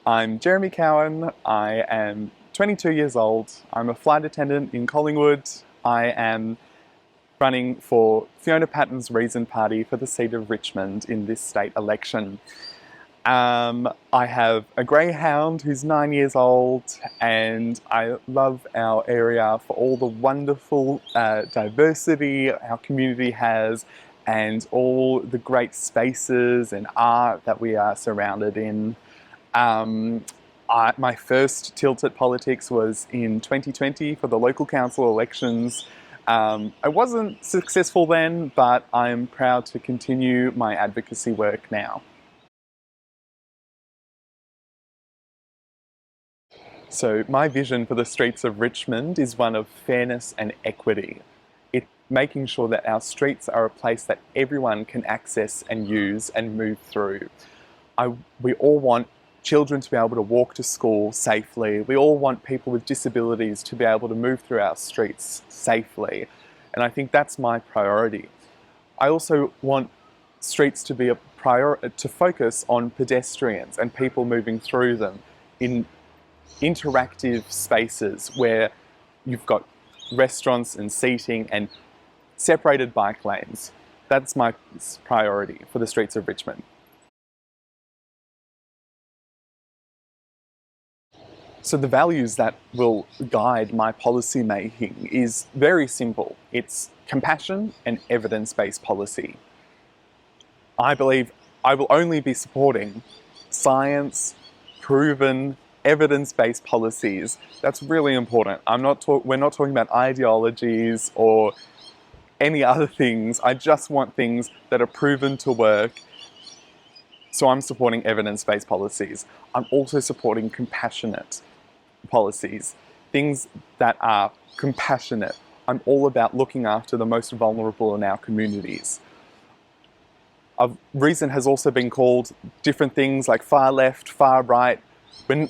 I'm Jeremy Cowan. I am 22 years old. I'm a flight attendant in Collingwood. I am running for Fiona Patten's Reason Party for the seat of Richmond in this state election. I have a greyhound who's 9 years old, and I love our area for all the wonderful diversity our community has and all the great spaces and art that we are surrounded in. My first tilt at politics was in 2020 for the local council elections. I wasn't successful then, but I'm proud to continue my advocacy work now. So my vision for the streets of Richmond is one of fairness and equity. Making sure that our streets are a place that everyone can access and use and move through. We all want children to be able to walk to school safely. We all want people with disabilities to be able to move through our streets safely. And I think that's my priority. I also want streets to be to focus on pedestrians and people moving through them in interactive spaces where you've got restaurants and seating and separated bike lanes. That's my priority for the streets of Richmond. So the values that will guide my policy making is very simple. It's compassion and evidence-based policy. I believe I will only be supporting science, proven, evidence-based policies. That's really important. We're not talking about ideologies or any other things. I just want things that are proven to work. So I'm supporting evidence-based policies. I'm also supporting compassionate policies, things that are compassionate. I'm all about looking after the most vulnerable in our communities. Reason has also been called different things like far left, far right, when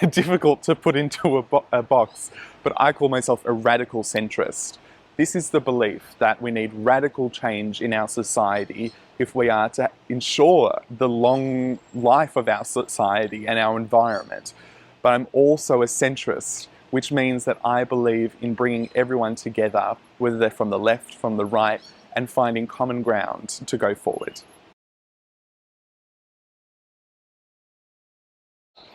difficult to put into a box, but I call myself a radical centrist. This is the belief that we need radical change in our society if we are to ensure the long life of our society and our environment. But I'm also a centrist, which means that I believe in bringing everyone together, whether they're from the left, from the right, and finding common ground to go forward.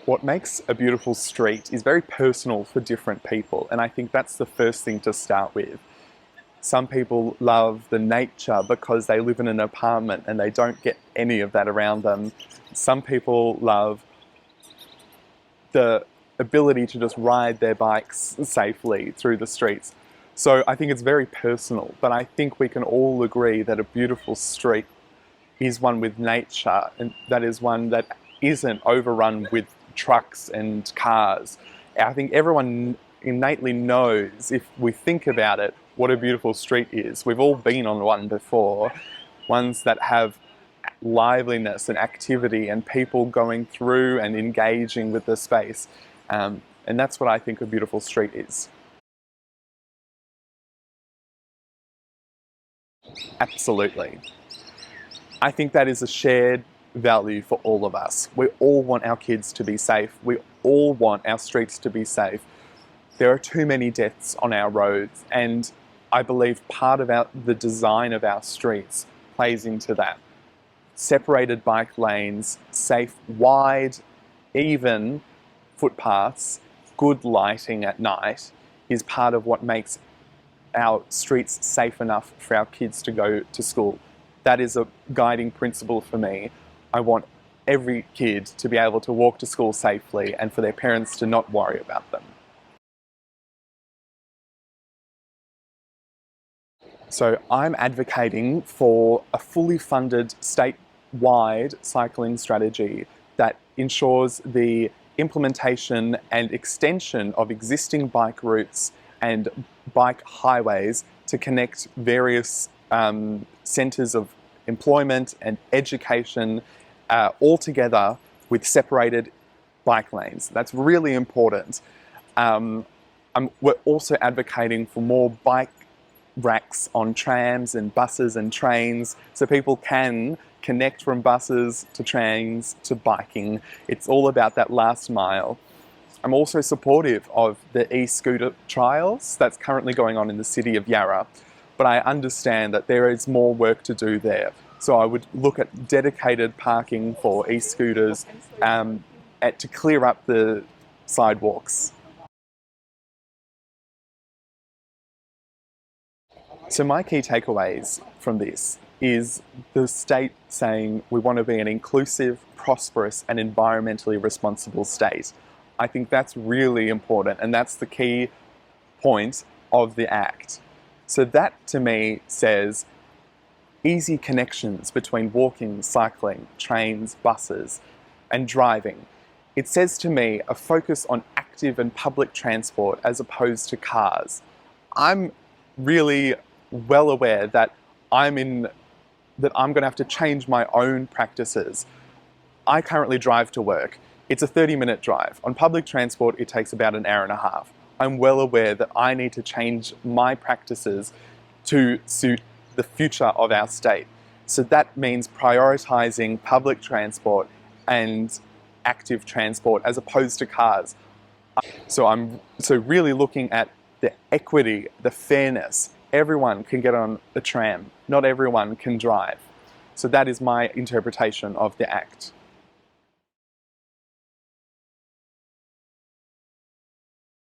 What makes a beautiful street is very personal for different people, and I think that's the first thing to start with. Some people love the nature because they live in an apartment and they don't get any of that around them. Some people love the ability to just ride their bikes safely through the streets. So I think it's very personal, but I think we can all agree that a beautiful street is one with nature, and that is one that isn't overrun with trucks and cars. I think everyone innately knows, if we think about it, what a beautiful street is. We've all been on one before, ones that have liveliness and activity and people going through and engaging with the space. And that's what I think a beautiful street is. Absolutely. I think that is a shared value for all of us. We all want our kids to be safe. We all want our streets to be safe. There are too many deaths on our roads, and I believe part of the design of our streets plays into that. Separated bike lanes, safe, wide, even footpaths, good lighting at night is part of what makes our streets safe enough for our kids to go to school. That is a guiding principle for me. I want every kid to be able to walk to school safely and for their parents to not worry about them. So I'm advocating for a fully funded statewide cycling strategy that ensures the implementation and extension of existing bike routes and bike highways to connect various centres of employment and education all together with separated bike lanes. That's really important. We're also advocating for more bike racks on trams and buses and trains so people can connect from buses to trains to biking. It's all about that last mile. I'm also supportive of the e-scooter trials that's currently going on in the city of Yarra, but I understand that there is more work to do there. So I would look at dedicated parking for e-scooters to clear up the sidewalks. So my key takeaways from this is the state saying we want to be an inclusive, prosperous and environmentally responsible state. I think that's really important, and that's the key point of the Act. So that to me says easy connections between walking, cycling, trains, buses and driving. It says to me a focus on active and public transport as opposed to cars. I'm really well aware that I'm going to have to change my own practices. I currently drive to work. It's a 30-minute drive. On public transport, it takes about an hour and a half. I'm well aware that I need to change my practices to suit the future of our state. So that means prioritising public transport and active transport as opposed to cars. So I'm really looking at the equity, the fairness. Everyone can get on a tram. Not everyone can drive. So that is my interpretation of the Act.